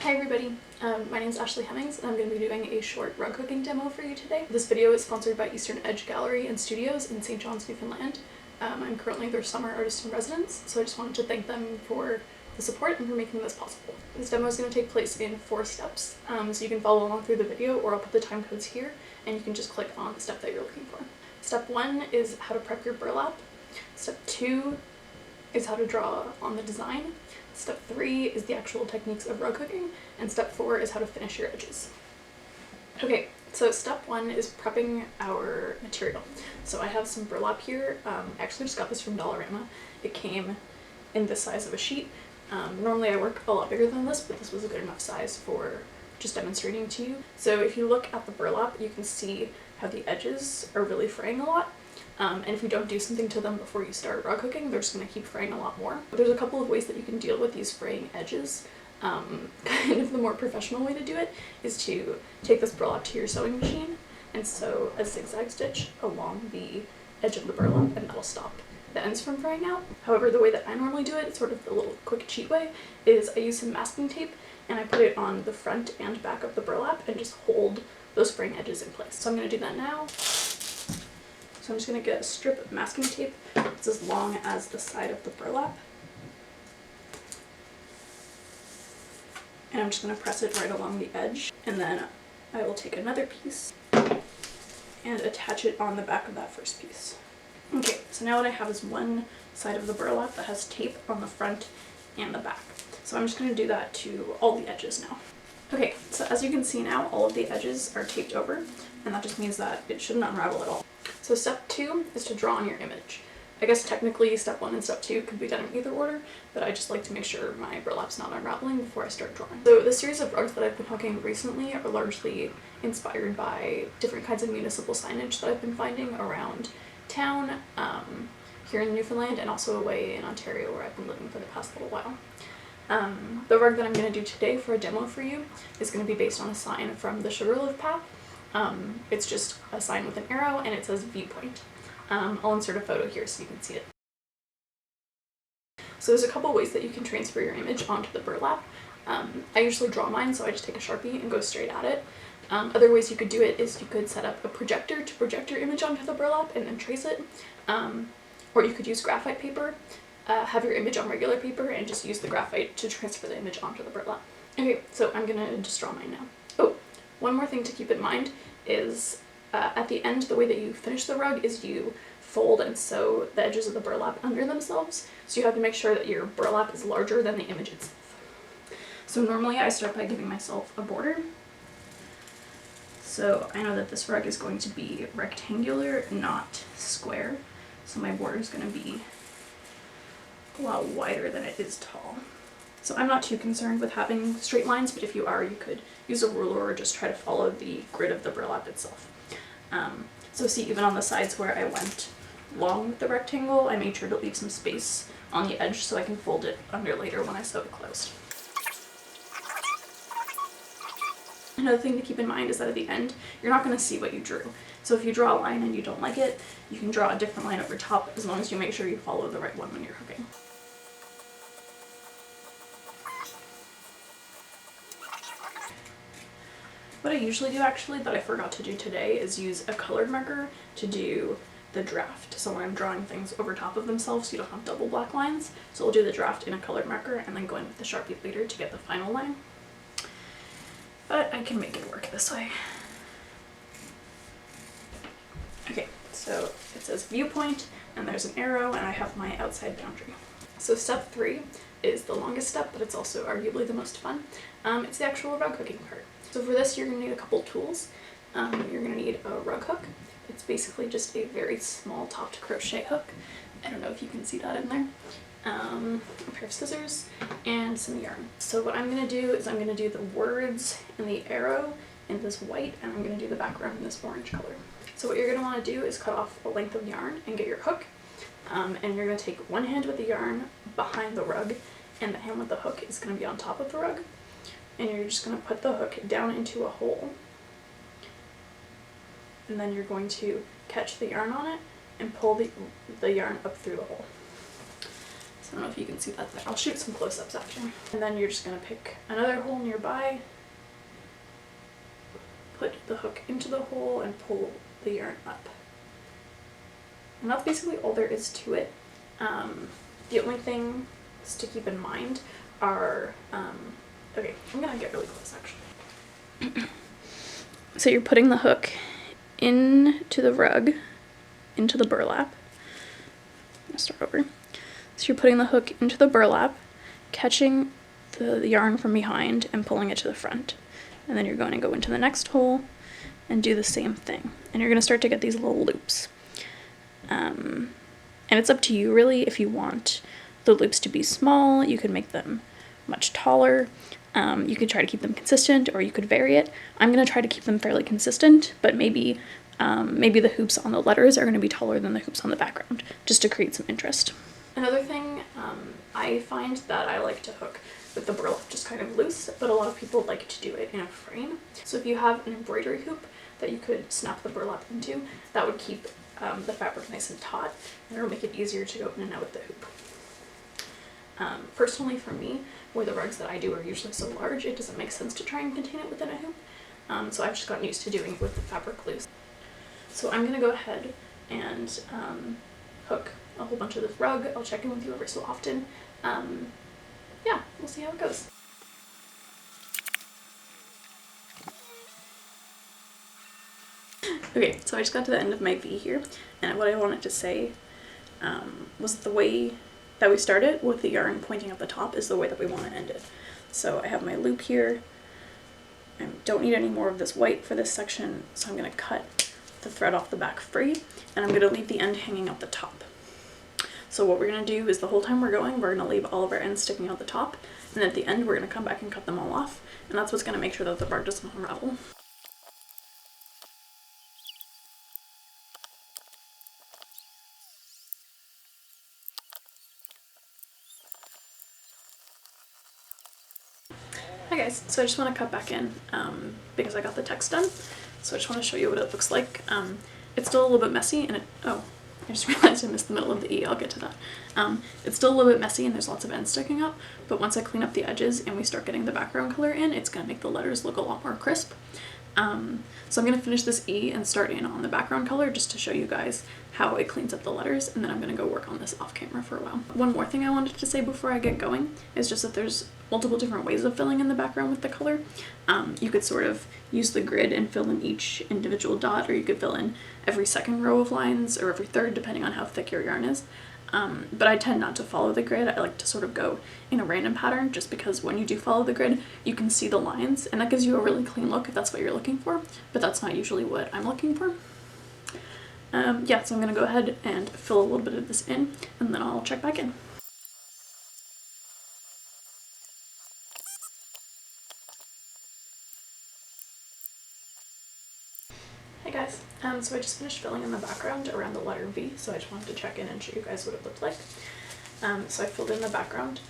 Hi everybody, my name is Hemmings and I'm going to be doing a short rug hooking demo for you today. This video is sponsored by Eastern Edge Gallery and Studios in St. John's, Newfoundland. I'm currently their summer artist in residence, so I just wanted to thank them for the support and for making this possible. This demo is going to take place in 4 steps, so you can follow along through the video, or I'll put the time codes here and you can just click on the step that you're looking for. Step 1 is how to prep your burlap. Step 2 is how to draw on the design. Step 3 is the actual techniques of rug hooking, and step 4 is how to finish your edges. Okay, so step 1 is prepping our material. So I have some burlap here. I actually just got this from Dollarama. It came in this size of a sheet. Normally I work a lot bigger than this, but this was a good enough size for just demonstrating to you. So if you look at the burlap, you can see how the edges are really fraying a lot. And if you don't do something to them before you start rug hooking, they're just going to keep fraying a lot more. But there's a couple of ways that you can deal with these fraying edges. Kind of the more professional way to do it is to take this burlap to your sewing machine and sew a zigzag stitch along the edge of the burlap, and that'll stop the ends from fraying out. However, the way that I normally do it, sort of the little quick cheat way, is I use some masking tape and I put it on the front and back of the burlap and just hold those fraying edges in place. So I'm going to do that now. So I'm just going to get a strip of masking tape that's as long as the side of the burlap. And I'm just going to press it right along the edge. And then I will take another piece and attach it on the back of that first piece. Okay, so now what I have is one side of the burlap that has tape on the front and the back. So I'm just going to do that to all the edges now. Okay, so as you can see now, all of the edges are taped over, and that just means that it shouldn't unravel at all. So step 2 is to draw on your image. I guess technically step 1 and step 2 could be done in either order, but I just like to make sure my burlap's not unraveling before I start drawing. So the series of rugs that I've been hooking recently are largely inspired by different kinds of municipal signage that I've been finding around town, here in Newfoundland, and also away in Ontario where I've been living for the past little while. The rug that I'm going to do today for a demo for you is going to be based on a sign from the Sugarloaf Path. It's just a sign with an arrow and it says viewpoint. I'll insert a photo here so you can see it. So there's a couple ways that you can transfer your image onto the burlap. I usually draw mine, so I just take a Sharpie and go straight at it. Other ways you could do it is you could set up a projector to project your image onto the burlap and then trace it. Or you could use graphite paper, have your image on regular paper, and just use the graphite to transfer the image onto the burlap. Okay, so I'm gonna just draw mine now. Oh, one more thing to keep in mind is at the end, the way that you finish the rug is you fold and sew the edges of the burlap under themselves. So you have to make sure that your burlap is larger than the image itself. So normally I start by giving myself a border. So I know that this rug is going to be rectangular, not square. So my border is going to be a lot wider than it is tall. So I'm not too concerned with having straight lines, but if you are, you could use a ruler or just try to follow the grid of the burlap itself. So see, even on the sides where I went long with the rectangle, I made sure to leave some space on the edge so I can fold it under later when I sew it closed. Another thing to keep in mind is that at the end, you're not going to see what you drew. So if you draw a line and you don't like it, you can draw a different line over top, as long as you make sure you follow the right one when you're hooking. What I usually do actually, that I forgot to do today, is use a colored marker to do the draft. So when I'm drawing things over top of themselves, you don't have double black lines. So I'll do the draft in a colored marker and then go in with the Sharpie later to get the final line. But I can make it work this way. Okay, so it says viewpoint, and there's an arrow, and I have my outside boundary. So step 3 is the longest step, but it's also arguably the most fun. It's the actual rug hooking part. So for this, you're going to need a couple tools. You're going to need a rug hook. It's basically just a very small topped crochet hook. I don't know if you can see that in there. A pair of scissors, and some yarn. So what I'm going to do is I'm going to do the words and the arrow in this white, and I'm going to do the background in this orange color. So what you're going to want to do is cut off a length of yarn and get your hook. And you're going to take one hand with the yarn behind the rug, and the hand with the hook is going to be on top of the rug. And you're just going to put the hook down into a hole. And then you're going to catch the yarn on it and pull the yarn up through the hole. So I don't know if you can see that there. I'll shoot some close-ups after. And then you're just gonna pick another hole nearby, put the hook into the hole, and pull the yarn up. And that's basically all there is to it. The only things to keep in mind are, okay, I'm gonna get really close actually. So you're putting the hook into the rug, into the burlap. I'm gonna start over. So you're putting the hook into the burlap, catching the yarn from behind and pulling it to the front. And then you're going to go into the next hole and do the same thing. And you're gonna start to get these little loops. And it's up to you really. If you want the loops to be small, you could make them much taller. You could try to keep them consistent, or you could vary it. I'm going to try to keep them fairly consistent, but maybe the hoops on the letters are going to be taller than the hoops on the background, just to create some interest. Another thing, I find that I like to hook with the burlap just kind of loose, but a lot of people like to do it in a frame. So if you have an embroidery hoop that you could snap the burlap into, that would keep the fabric nice and taut, and it'll make it easier to go in and out with the hoop. Personally for me, where the rugs that I do are usually so large, it doesn't make sense to try and contain it within a hoop. So I've just gotten used to doing it with the fabric loose. So I'm gonna go ahead and hook a whole bunch of this rug. I'll check in with you every so often. Yeah, we'll see how it goes. Okay, so I just got to the end of my V here, and what I wanted to say was the way that we started with the yarn pointing up the top is the way that we want to end it. So I have my loop here. I don't need any more of this white for this section, so I'm going to cut the thread off the back free, and I'm going to leave the end hanging out the top. So what we're going to do is the whole time we're going, we're going to leave all of our ends sticking out the top, and at the end we're going to come back and cut them all off, and that's what's going to make sure that the rug doesn't unravel. Hi guys, so I just want to cut back in because I got the text done, so I just want to show you what it looks like. It's still a little bit messy, and oh, I just realized I missed the middle of the E, I'll get to that. It's still a little bit messy and there's lots of ends sticking up, but once I clean up the edges and we start getting the background color in, it's going to make the letters look a lot more crisp. So I'm going to finish this E and start in on the background color just to show you guys how it cleans up the letters, and then I'm going to go work on this off camera for a while. One more thing I wanted to say before I get going is just that there's multiple different ways of filling in the background with the color. You could sort of use the grid and fill in each individual dot, or you could fill in every second row of lines or every third depending on how thick your yarn is. But I tend not to follow the grid. I like to sort of go in a random pattern, just because when you do follow the grid, you can see the lines, and that gives you a really clean look if that's what you're looking for, but that's not usually what I'm looking for. Yeah, so I'm going to go ahead and fill a little bit of this in, and then I'll check back in. Hey guys, so I just finished filling in the background around the letter V, so I just wanted to check in and show you guys what it looked like. So I filled in the background,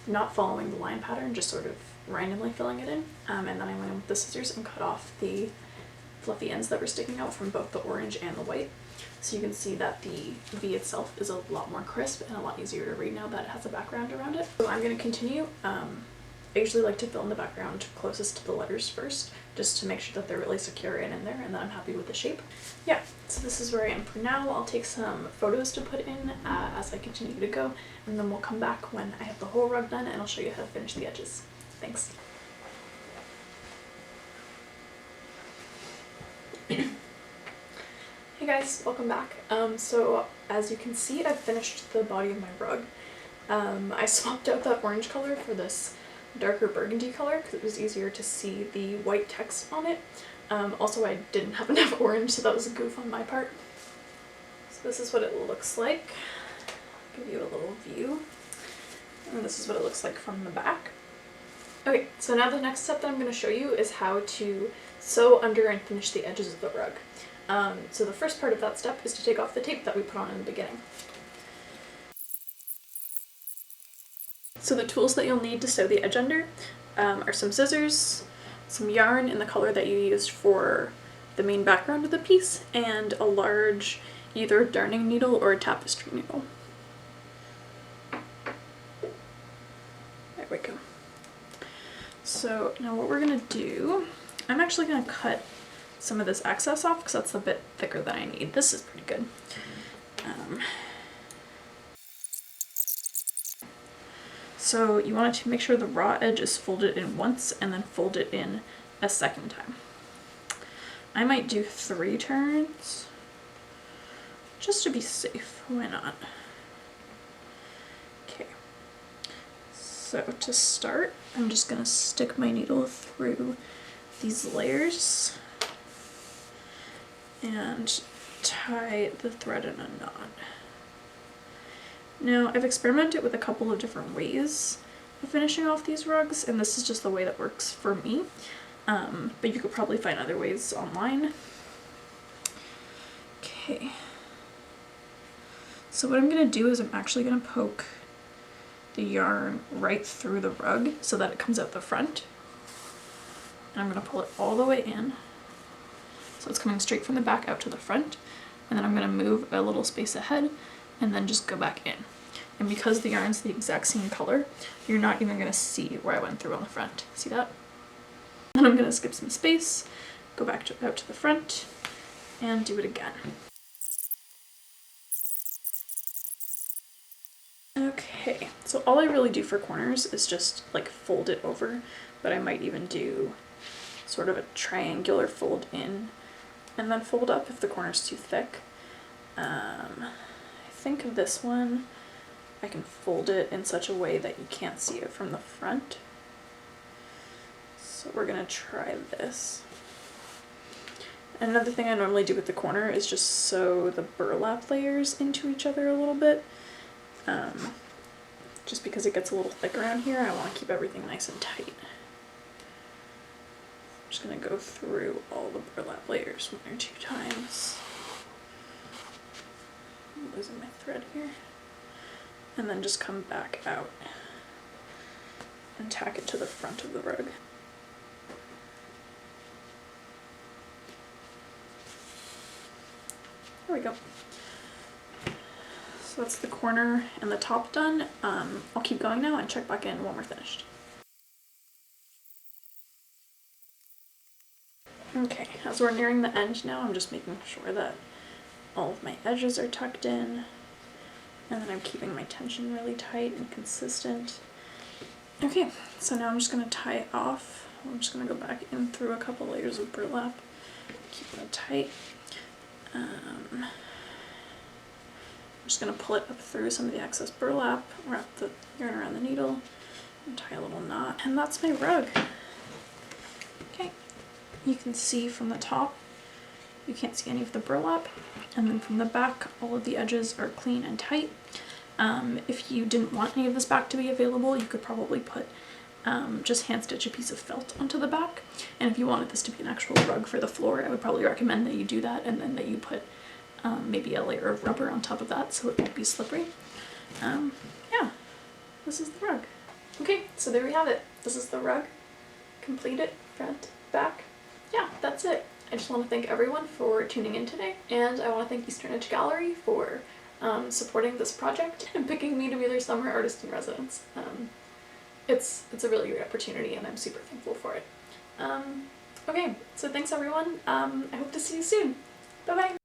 not following the line pattern, just sort of randomly filling it in, and then I went in with the scissors and cut off the fluffy ends that were sticking out from both the orange and the white. So you can see that the V itself is a lot more crisp and a lot easier to read now that it has a background around it. So I'm going to continue. I usually like to fill in the background closest to the letters first, just to make sure that they're really secure in there and that I'm happy with the shape. Yeah, so this is where I am for now. I'll take some photos to put in as I continue to go, and then we'll come back when I have the whole rug done and I'll show you how to finish the edges. Thanks. Hey guys, welcome back. So as you can see, I've finished the body of my rug. I swapped out that orange color for this darker burgundy color because it was easier to see the white text on it. Also, I didn't have enough orange, so that was a goof on my part. So this is what it looks like. I'll give you a little view. And this is what it looks like from the back. Okay, so now the next step that I'm going to show you is how to sew under and finish the edges of the rug. So the first part of that step is to take off the tape that we put on in the beginning. So the tools that you'll need to sew the edge under are some scissors, some yarn in the color that you used for the main background of the piece, and a large either darning needle or a tapestry needle. So now what we're gonna do, I'm actually gonna cut some of this excess off because that's a bit thicker than I need. This is pretty good. So you want to make sure the raw edge is folded in once and then fold it in a second time. I might do 3 turns just to be safe. Why not? Okay. So to start, I'm just gonna stick my needle through these layers and tie the thread in a knot. Now, I've experimented with a couple of different ways of finishing off these rugs, and this is just the way that works for me. But you could probably find other ways online. Okay. So what I'm gonna do is I'm actually gonna poke the yarn right through the rug so that it comes out the front. And I'm gonna pull it all the way in. So it's coming straight from the back out to the front. And then I'm gonna move a little space ahead and then just go back in. And because the yarn's the exact same color, you're not even gonna see where I went through on the front. See that? Then I'm gonna skip some space, go back out to the front, and do it again. Okay, so all I really do for corners is just like fold it over, but I might even do sort of a triangular fold in and then fold up if the corner's too thick. I think of this one, I can fold it in such a way that you can't see it from the front. So we're gonna try this. Another thing I normally do with the corner is just sew the burlap layers into each other a little bit. Just because it gets a little thick around here, I want to keep everything nice and tight. I'm just gonna go through all the burlap layers 1 or 2 times. I'm losing my thread here. And then just come back out and tack it to the front of the rug. There we go. So that's the corner and the top done. I'll keep going now and check back in when we're finished. Okay, as we're nearing the end now, I'm just making sure that all of my edges are tucked in, and then I'm keeping my tension really tight and consistent. Okay, so now I'm just gonna tie it off. I'm just gonna go back in through a couple layers of burlap, keep it tight. I'm just gonna pull it up through some of the excess burlap, wrap the yarn around the needle, and tie a little knot. And that's my rug. Okay, you can see from the top, you can't see any of the burlap. And then from the back, all of the edges are clean and tight. If you didn't want any of this back to be available, you could probably put just hand stitch a piece of felt onto the back. And if you wanted this to be an actual rug for the floor, I would probably recommend that you do that, and then that you put maybe a layer of rubber on top of that so it won't be slippery. Yeah, this is the rug. Okay, so there we have it. This is the rug. Completed, front, back. Yeah, that's it. I just want to thank everyone for tuning in today, and I want to thank Eastern Edge Gallery for supporting this project and picking me to be their summer artist in residence. It's a really great opportunity, and I'm super thankful for it. Okay, so thanks everyone. I hope to see you soon. Bye bye!